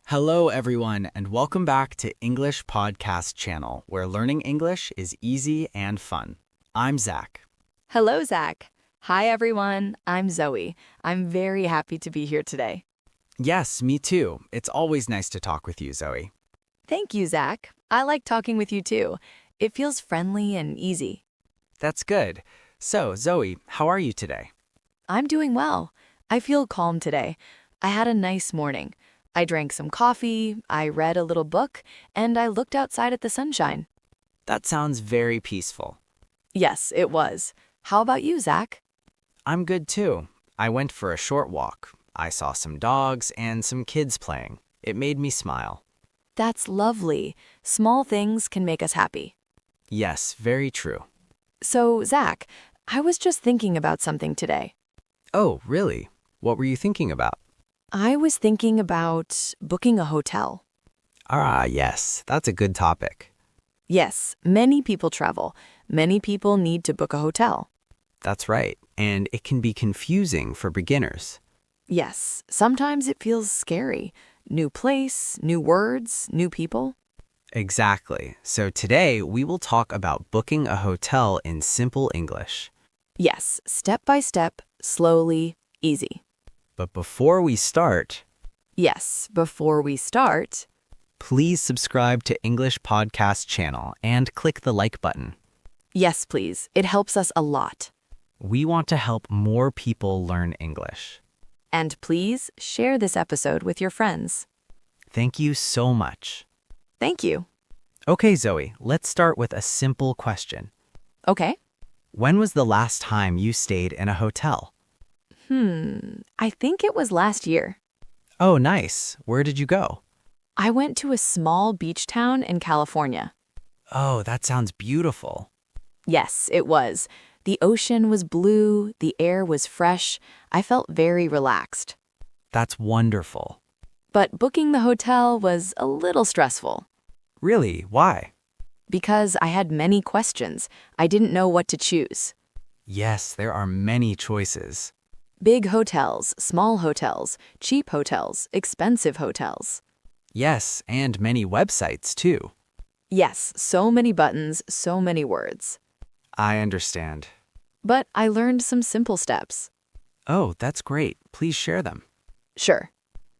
Hello, everyone, and welcome back to English Podcast Channel, where learning English is easy and fun. I'm Zac. Hello, Zac. Hi, everyone. I'm Zoe. I'm very happy to be here today. Yes, me too. It's always nice to talk with you, Zoe. Thank you, Zac. I like talking with you too. It feels friendly and easy. That's good. So, Zoe, how are you today? I'm doing well. I feel calm today. I had a nice morning. I drank some coffee, I read a little book, and I looked outside at the sunshine. That sounds very peaceful. Yes, it was. How about you, Zac? I'm good too. I went for a short walk. I saw some dogs and some kids playing. It made me smile. That's lovely. Small things can make us happy. Yes, very true. So, Zac, I was just thinking about something today. Oh, really? What were you thinking about? I was thinking about booking a hotel. Ah, yes, that's a good topic. Yes, many people travel. Many people need to book a hotel. That's right, and it can be confusing for beginners. Yes, sometimes it feels scary. New place, new words, new people. Exactly. So today we will talk about booking a hotel in simple English. Yes, step by step, slowly, easy. But before we start, before we start, please subscribe to English Podcast Channel and click the like button. yes, please. It helps us a lot. We want to help more people learn English. And please share this episode with your friends. Thank you so much. Thank you. Okay, Zoe, let's start with a simple question. Okay. When was the last time you stayed in a hotel? I think it was last year. Oh, nice. Where did you go? I went to a small beach town in California. Oh, that sounds beautiful. Yes, it was. The ocean was blue, the air was fresh. I felt very relaxed. That's wonderful. But booking the hotel was a little stressful. Really? Why? Because I had many questions. I didn't know what to choose. Yes, there are many choices. Big hotels, small hotels, cheap hotels, expensive hotels. Yes, and many websites too. Yes, so many buttons, so many words. I understand. But I learned some simple steps. Oh, that's great. Please share them. Sure.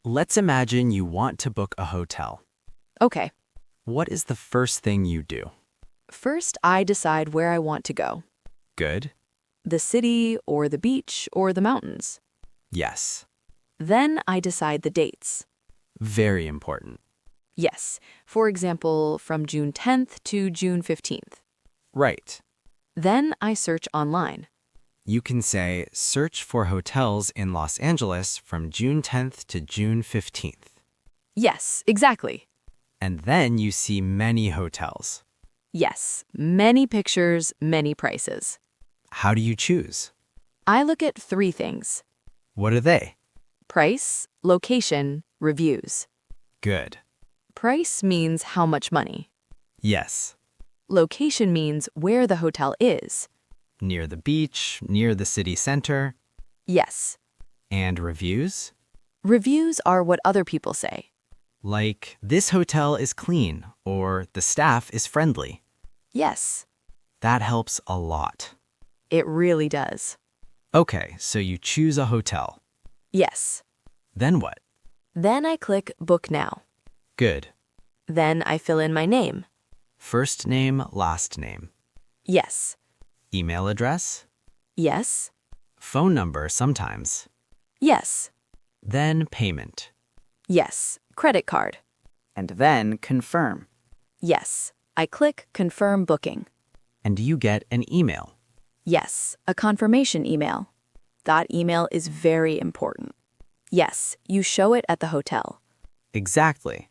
Let's imagine you want to book a hotel. Okay. What is the first thing you do? First, I decide where I want to go. Good. The city or the beach or the mountains. Yes. Then I decide the dates. Very important. Yes, for example, from June 10th to June 15th. Right. Then I search online. You can say, search for hotels in Los Angeles from June 10th to June 15th. Yes, exactly. And then you see many hotels. Yes, many pictures, many prices. How do you choose? I look at 3 things: What are they? price, location, reviews. Good. Price means how much money. Yes. Location means where the hotel is. Near the beach, near the city center. Yes. And reviews? Reviews are what other people say. Like, this hotel is clean, or the staff is friendly. Yes, That helps a lot. it really does. Okay, so you choose a hotel. Yes. Then what? Then I click Book Now. Good. Then I fill in my name. First name, last name. Yes. Email address? Yes. Phone number sometimes. Yes. Then payment. Yes. Credit card. And then confirm. Yes. I click Confirm Booking. And you get an email. Yes. A confirmation email. That email is very important. Yes. You show it at the hotel. Exactly.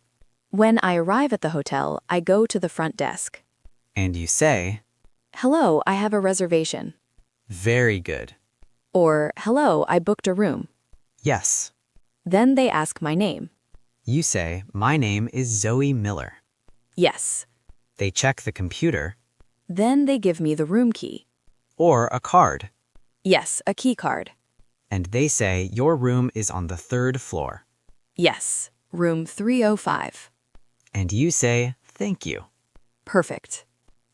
When I arrive at the hotel, I go to the front desk. And you say, Hello, I have a reservation. very good. Or, hello, I booked a room. Yes. Then they ask my name. You say, my name is Zoe Miller. Yes. They check the computer. Then they give me the room key. or a card. Yes, a key card. And they say your room is on the 3rd floor. Yes, room 305. And you say thank you. Perfect.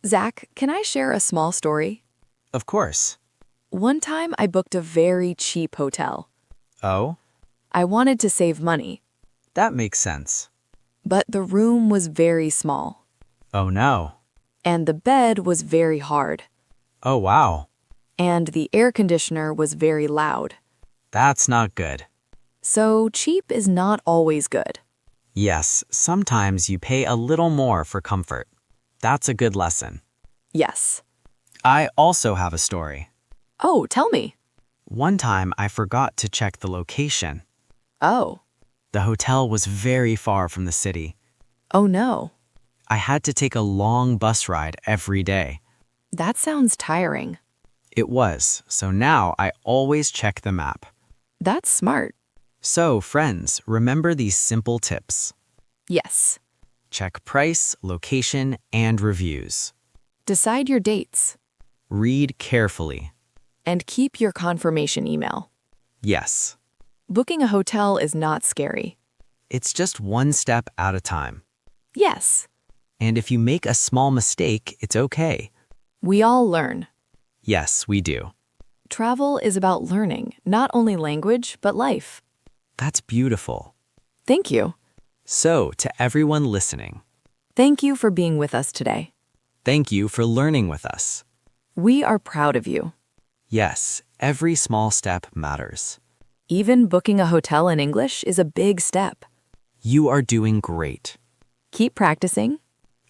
Zac, can I share a small story? Of course. One time I booked a very cheap hotel. Oh, I wanted to save money, that makes sense. but the room was very small, Oh no. and the bed was very hard, Oh wow. and the air conditioner was very loud. That's not good. So cheap is not always good. Yes, sometimes you pay a little more for comfort. That's a good lesson. Yes. I also have a story. Oh, tell me. One time I forgot to check the location. Oh. The hotel was very far from the city. Oh no. I had to take a long bus ride every day. That sounds tiring. It was, so now I always check the map. That's smart. So, friends, remember these simple tips. Yes. Check price, location, and reviews. Decide your dates. Read carefully. And keep your confirmation email. Yes, Booking a hotel is not scary. it's just one step at a time. Yes. And if you make a small mistake, it's okay. We all learn. Yes, we do. Travel is about learning, not only language, but life. That's beautiful. Thank you. So, to everyone listening, Thank you for being with us today. thank you for learning with us. We are proud of you. Yes, every small step matters. Even booking a hotel in English is a big step. You are doing great. Keep practicing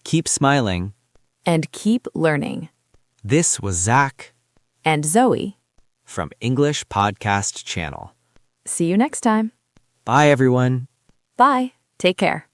Keep smiling. and keep learning. This was Zac And Zoe, from English Podcast Channel. see you next time. Bye, everyone. Bye. Take care.